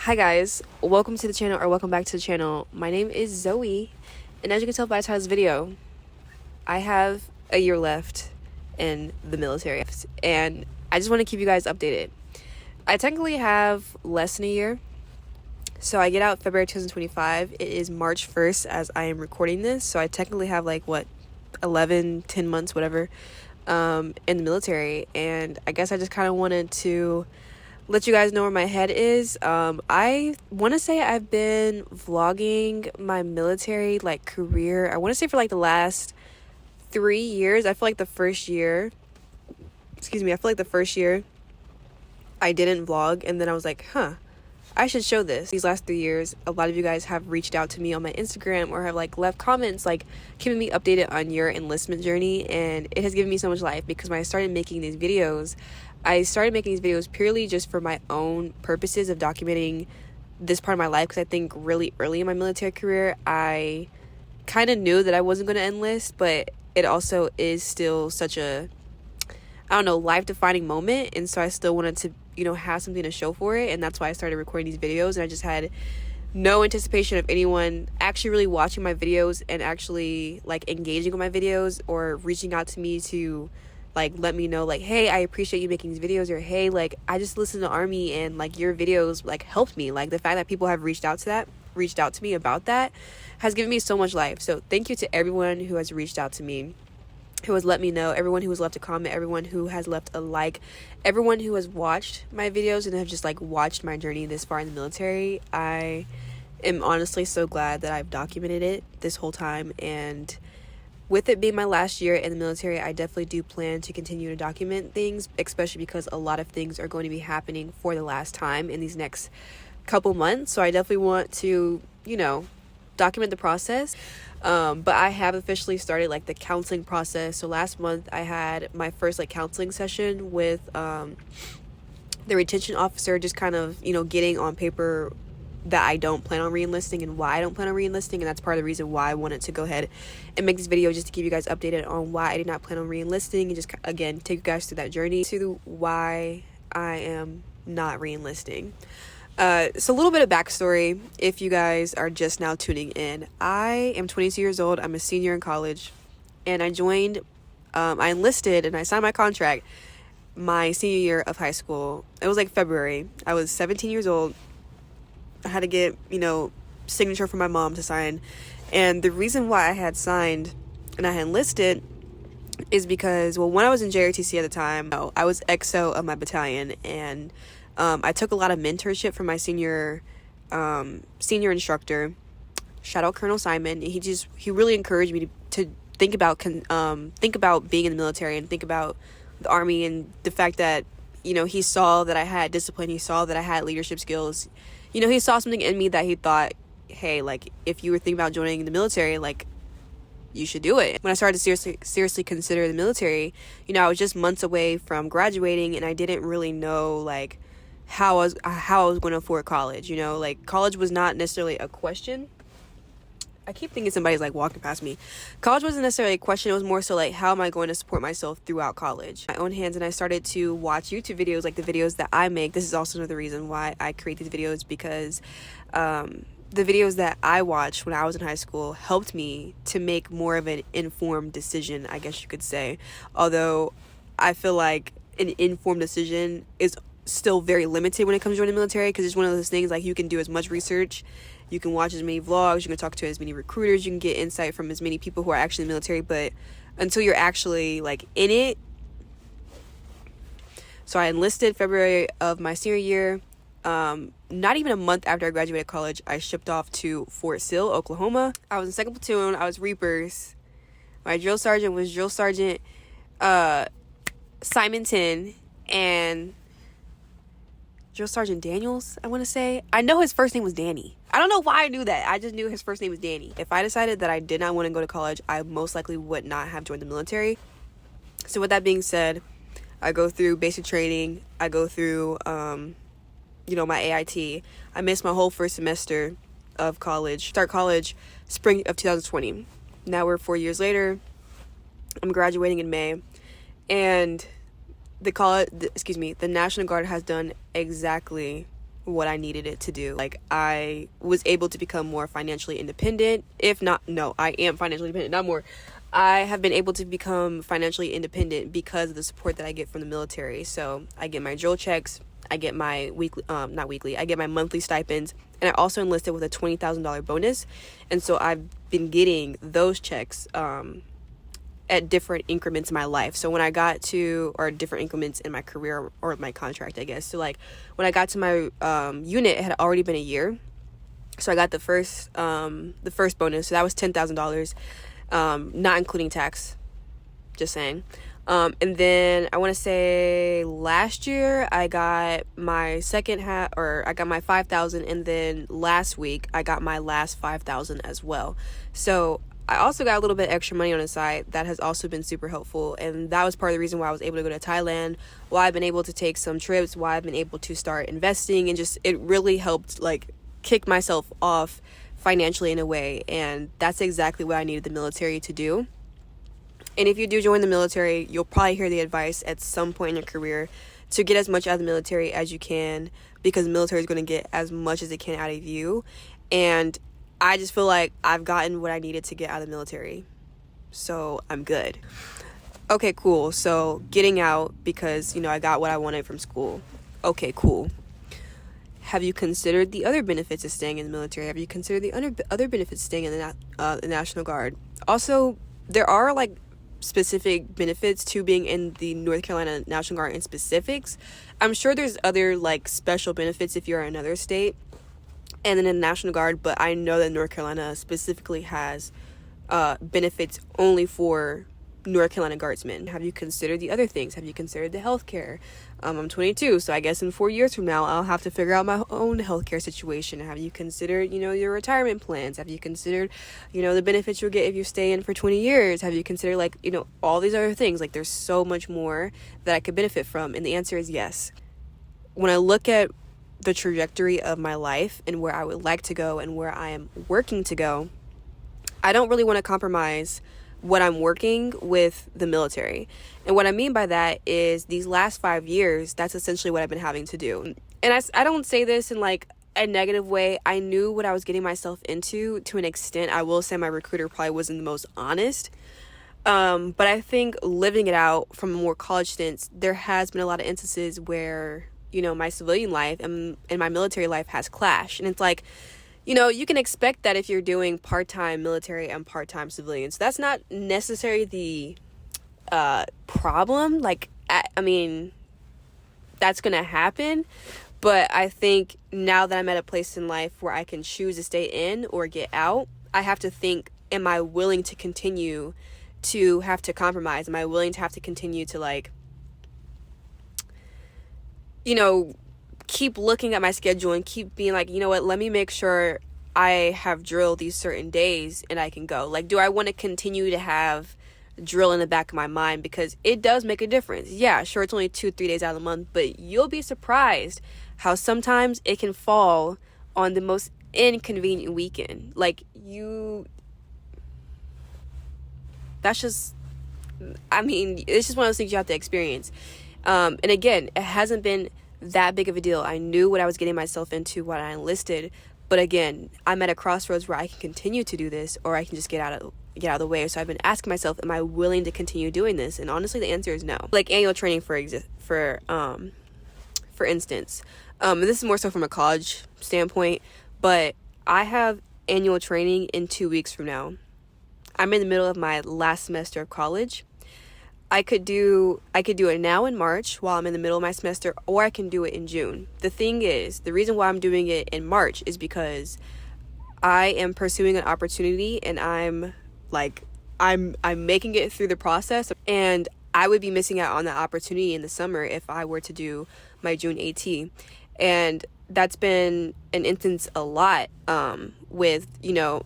Hi guys, welcome to the channel or welcome back to the channel. My name is Zoe, and as you can tell by the title of this video, I have a year left in the military, and I just want to keep you guys updated. I technically have less than a year, so I get out February 2025. It is March 1st as I am recording this, so I technically have 10 months, whatever, in the military, and I guess I just kind of wanted to let you guys know where my head is. I want to say I've been vlogging my military career. I want to say for the last 3 years. I feel like the first year, I didn't vlog, and then I was like, I should show this. These last 3 years, a lot of you guys have reached out to me on my Instagram or have left comments keeping me updated on your enlistment journey, and it has given me so much life because when I started making these videos, purely just for my own purposes of documenting this part of my life, because I think really early in my military career I kind of knew that I wasn't going to enlist, but it also is still such a, I don't know, life-defining moment, and so I still wanted to have something to show for it, and that's why I started recording these videos. And I just had no anticipation of anyone actually really watching my videos and actually engaging with my videos or reaching out to me to let me know hey, I appreciate you making these videos, or hey, I just listened to Army and your videos helped me. The fact that people have reached out to me about that has given me so much life. So thank you to everyone who has reached out to me, who has let me know, everyone who has left a comment, everyone who has left a like, everyone who has watched my videos and have just watched my journey this far in the military. I am honestly so glad that I've documented it this whole time, and with it being my last year in the military, I definitely do plan to continue to document things, especially because a lot of things are going to be happening for the last time in these next couple months. So I definitely want to, document the process. But I have officially started the counseling process. So last month I had my first counseling session with the retention officer, just kind of, getting on paper that I don't plan on re-enlisting and why I don't plan on re-enlisting, and that's part of the reason why I wanted to go ahead and make this video, just to keep you guys updated on why I did not plan on re-enlisting, and just again take you guys through that journey to why I am not re-enlisting. So a little bit of backstory if you guys are just now tuning in. I am 22 years old. I'm a senior in college, and I enlisted and I signed my contract my senior year of high school. It was February. I was 17 years old. I had to get, signature from my mom to sign. And the reason why I had signed and I had enlisted is because, when I was in JRTC at the time, I was XO of my battalion, and I took a lot of mentorship from my senior instructor. Shout out Colonel Simon. He really encouraged me to think about being in the military and think about the Army, and the fact that, he saw that I had discipline. He saw that I had leadership skills. He saw something in me that he thought, hey, if you were thinking about joining the military, you should do it. When I started to seriously consider the military, I was just months away from graduating, and I didn't really know, how I was going to afford college. College was not necessarily a question. I keep thinking somebody's walking past me. College wasn't necessarily a question. It was more so how am I going to support myself throughout college? My own hands. And I started to watch YouTube videos, the videos that I make. This is also another reason why I create these videos, because the videos that I watched when I was in high school helped me to make more of an informed decision, I guess you could say. Although I feel like an informed decision is still very limited when it comes to joining the military, because it's one of those things you can do as much research, you can watch as many vlogs, you can talk to as many recruiters, you can get insight from as many people who are actually in the military, but until you're actually in it. So I enlisted February of my senior year. Not even a month after I graduated college, I shipped off to Fort Sill, Oklahoma. I was in 2nd platoon. I was Reapers. My drill sergeant was Drill Sergeant Simonton, and Drill Sergeant Daniels, I want to say. I know his first name was Danny. I don't know why I knew that. I just knew his first name was Danny. If I decided that I did not want to go to college, I most likely would not have joined the military. So with that being said, I go through basic training. I go through, my AIT. I missed my whole first semester of college. Start college spring of 2020. Now we're 4 years later. I'm graduating in May. And the National Guard has done exactly what I needed it to do. Like, I was able to become more financially independent. If not, no, I am financially independent, not more. I have been able to become financially independent because of the support that I get from the military. So I get my drill checks, I get my weekly, not weekly, I get my monthly stipends, and I also enlisted with a $20,000 bonus. And so I've been getting those checks at different increments in my life. So when I got to, or different increments in my career or my contract, I guess. So like when I got to my unit, it had already been a year. So I got the first bonus. So that was $10,000, not including tax, just saying. And then I want to say last year I got my second half, or I got my 5,000, and then last week I got my last 5,000 as well. So I also got a little bit extra money on the side that has also been super helpful, and that was part of the reason why I was able to go to Thailand, why I've been able to take some trips, why I've been able to start investing, and just it really helped like kick myself off financially in a way. And that's exactly what I needed the military to do. And if you do join the military, you'll probably hear the advice at some point in your career to get as much out of the military as you can, because the military is going to get as much as it can out of you. And I just feel like I've gotten what I needed to get out of the military, so I'm good. Okay, cool. So getting out because, I got what I wanted from school. Okay, cool. Have you considered the other benefits of staying in the military? Have you considered the other benefits of staying in the National Guard? Also, there are like specific benefits to being in the North Carolina National Guard in specifics. I'm sure there's other like special benefits if you're in another state and then in the National Guard, but I know that North Carolina specifically has benefits only for North Carolina Guardsmen. Have you considered the other things? Have you considered the healthcare? I'm 22, so I guess in 4 years from now, I'll have to figure out my own healthcare situation. Have you considered, your retirement plans? Have you considered, the benefits you'll get if you stay in for 20 years? Have you considered, like, all these other things? Like, there's so much more that I could benefit from, and the answer is yes. When I look at the trajectory of my life and where I would like to go and where I am working to go, I don't really want to compromise what I'm working with the military. And what I mean by that is these last 5 years, that's essentially what I've been having to do. And I don't say this in like a negative way. I knew what I was getting myself into to an extent. I will say my recruiter probably wasn't the most honest. But I think living it out from more college stints, there has been a lot of instances where, my civilian life and my military life has clashed. And it's like, you can expect that if you're doing part-time military and part-time civilian. So that's not necessarily the problem. Like, I mean, that's going to happen. But I think now that I'm at a place in life where I can choose to stay in or get out, I have to think, am I willing to continue to have to compromise? Am I willing to have to continue to, like, keep looking at my schedule and keep being like, let me make sure I have drill these certain days and I can go. Like, do I want to continue to have drill in the back of my mind? Because it does make a difference. Yeah, sure, it's only 2-3 days out of the month, but you'll be surprised how sometimes it can fall on the most inconvenient weekend. Like, it's just one of those things you have to experience. And again, it hasn't been that big of a deal. I knew what I was getting myself into when I enlisted, but again, I'm at a crossroads where I can continue to do this, or I can just get out of the way. So I've been asking myself, am I willing to continue doing this? And honestly, the answer is no. Like annual training, for instance, and this is more so from a college standpoint, but I have annual training in 2 weeks from now. I'm in the middle of my last semester of college. I could do it now in March while I'm in the middle of my semester, or I can do it in June. The thing is, the reason why I'm doing it in March is because I am pursuing an opportunity, and I'm making it through the process, and I would be missing out on that opportunity in the summer if I were to do my June AT. And that's been an instance a lot with,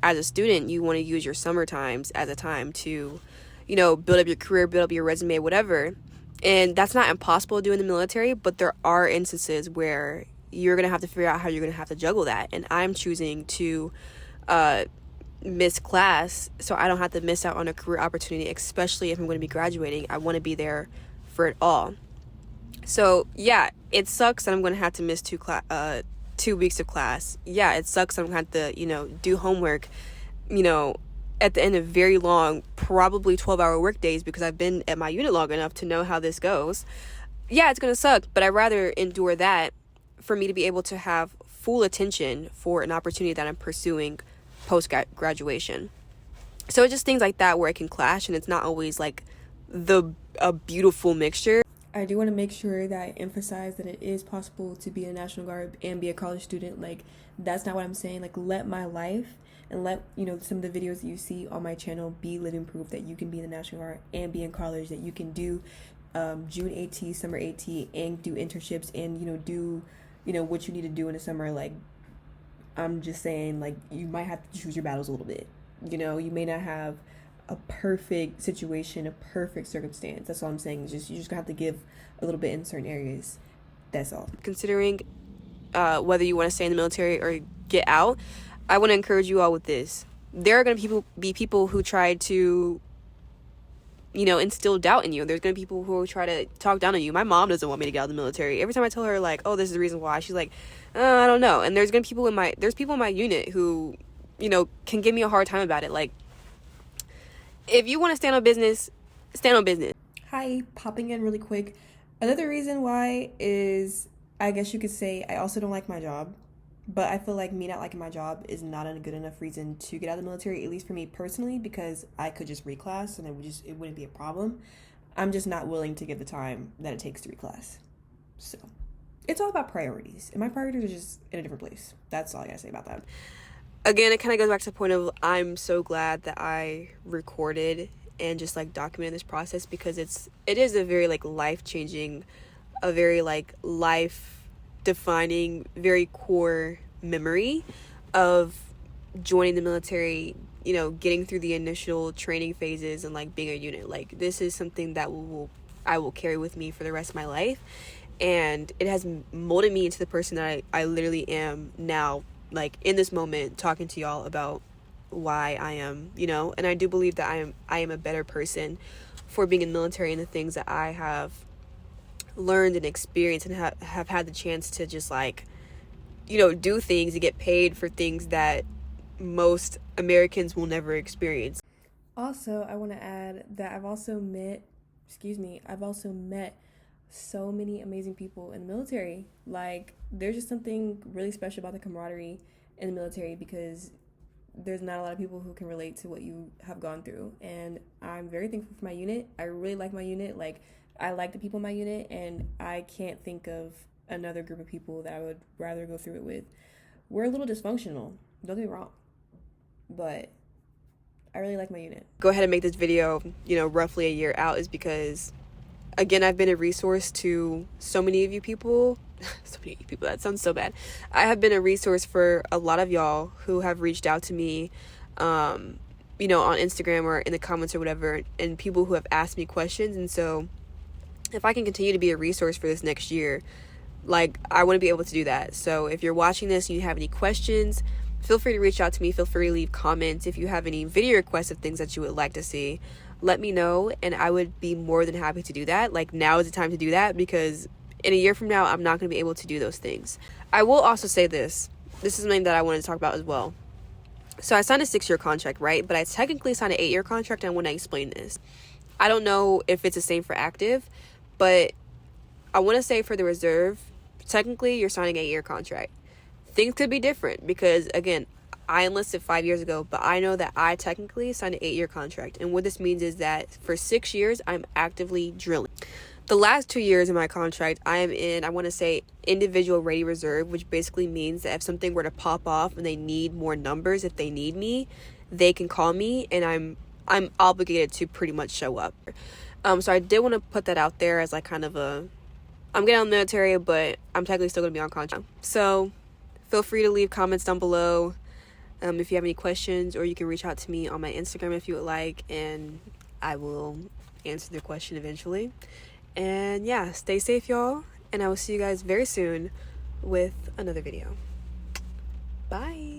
as a student, you want to use your summer times as a time to build up your career, build up your resume, whatever. And that's not impossible to do in the military, but there are instances where you're going to have to figure out how you're going to have to juggle that. And I'm choosing to miss class so I don't have to miss out on a career opportunity, especially if I'm going to be graduating. I want to be there for it all. So, yeah, it sucks that I'm going to have to miss 2 weeks of class. Yeah, it sucks. I'm going to have to, do homework, at the end of very long, probably 12-hour work days, because I've been at my unit long enough to know how this goes. Yeah, it's going to suck, but I'd rather endure that for me to be able to have full attention for an opportunity that I'm pursuing post-graduation. So it's just things like that where it can clash, and it's not always like a beautiful mixture. I do want to make sure that I emphasize that it is possible to be a National Guard and be a college student. Like, that's not what I'm saying. Like, let my life and let, some of the videos that you see on my channel be living proof that you can be in the National Guard and be in college, that you can do June AT, summer AT, and do internships and, do, what you need to do in the summer. Like, I'm just saying, like, you might have to choose your battles a little bit. You may not have a perfect situation, a perfect circumstance. That's all I'm saying. You just have to give a little bit in certain areas. That's all. Considering whether you want to stay in the military or get out, I want to encourage you all with this. There are going to be people who try to, instill doubt in you. There's going to be people who will try to talk down on you. My mom doesn't want me to get out of the military. Every time I tell her, like, oh, this is the reason why, she's like, I don't know. And there's people in my unit who, can give me a hard time about it. Like, if you want to stand on business, stand on business. Hi, popping in really quick. Another reason why is, I guess you could say, I also don't like my job. But I feel like me not liking my job is not a good enough reason to get out of the military, at least for me personally, because I could just reclass and it wouldn't be a problem. I'm just not willing to give the time that it takes to reclass. So it's all about priorities. And my priorities are just in a different place. That's all I gotta say about that. Again, it kind of goes back to the point of I'm so glad that I recorded and just like documented this process, because it is a very like life-changing, a very like life-defining, very core memory of joining the military, getting through the initial training phases and like being a unit. Like, this is something that I will carry with me for the rest of my life, and it has molded me into the person that I literally am now, like in this moment, talking to y'all about why I am, and I do believe that I am a better person for being in the military, and the things that I have learned and experienced and have had the chance to just like, do things and get paid for things that most Americans will never experience. Also, I want to add that I've also met so many amazing people in the military. Like, there's just something really special about the camaraderie in the military, because there's not a lot of people who can relate to what you have gone through. And I'm very thankful for my unit. I really like my unit. Like, I like the people in my unit, and I can't think of another group of people that I would rather go through it with. We're a little dysfunctional, don't get me wrong, but I really like my unit. Go ahead and make this video, roughly a year out, is because, again, I've been a resource to so many of you people. So many people, that sounds so bad. I have been a resource for a lot of y'all who have reached out to me, on Instagram or in the comments or whatever, and people who have asked me questions. And so if I can continue to be a resource for this next year, like, I want to be able to do that. So if you're watching this and you have any questions, feel free to reach out to me. Feel free to leave comments. If you have any video requests of things that you would like to see, let me know, and I would be more than happy to do that. Like, now is the time to do that, because in a year from now, I'm not going to be able to do those things. I will also say this. This is something that I wanted to talk about as well. So I signed a 6-year contract, right? But I technically signed an 8-year contract, and I want to explain this. I don't know if it's the same for active, but I want to say for the reserve, technically you're signing an 8-year contract. Things could be different because, again, I enlisted 5 years ago, but I know that I technically signed an 8-year contract. And what this means is that for 6 years, I'm actively drilling. The last 2 years of my contract, I am in, I want to say, individual ready reserve, which basically means that if something were to pop off and they need more numbers, if they need me, they can call me, and I'm obligated to pretty much show up. So I did want to put that out there as like kind of I'm getting out of the military, but I'm technically still going to be on contract. So feel free to leave comments down below if you have any questions, or you can reach out to me on my Instagram if you would like, and I will answer the question eventually. And yeah, stay safe, y'all, and I will see you guys very soon with another video. Bye.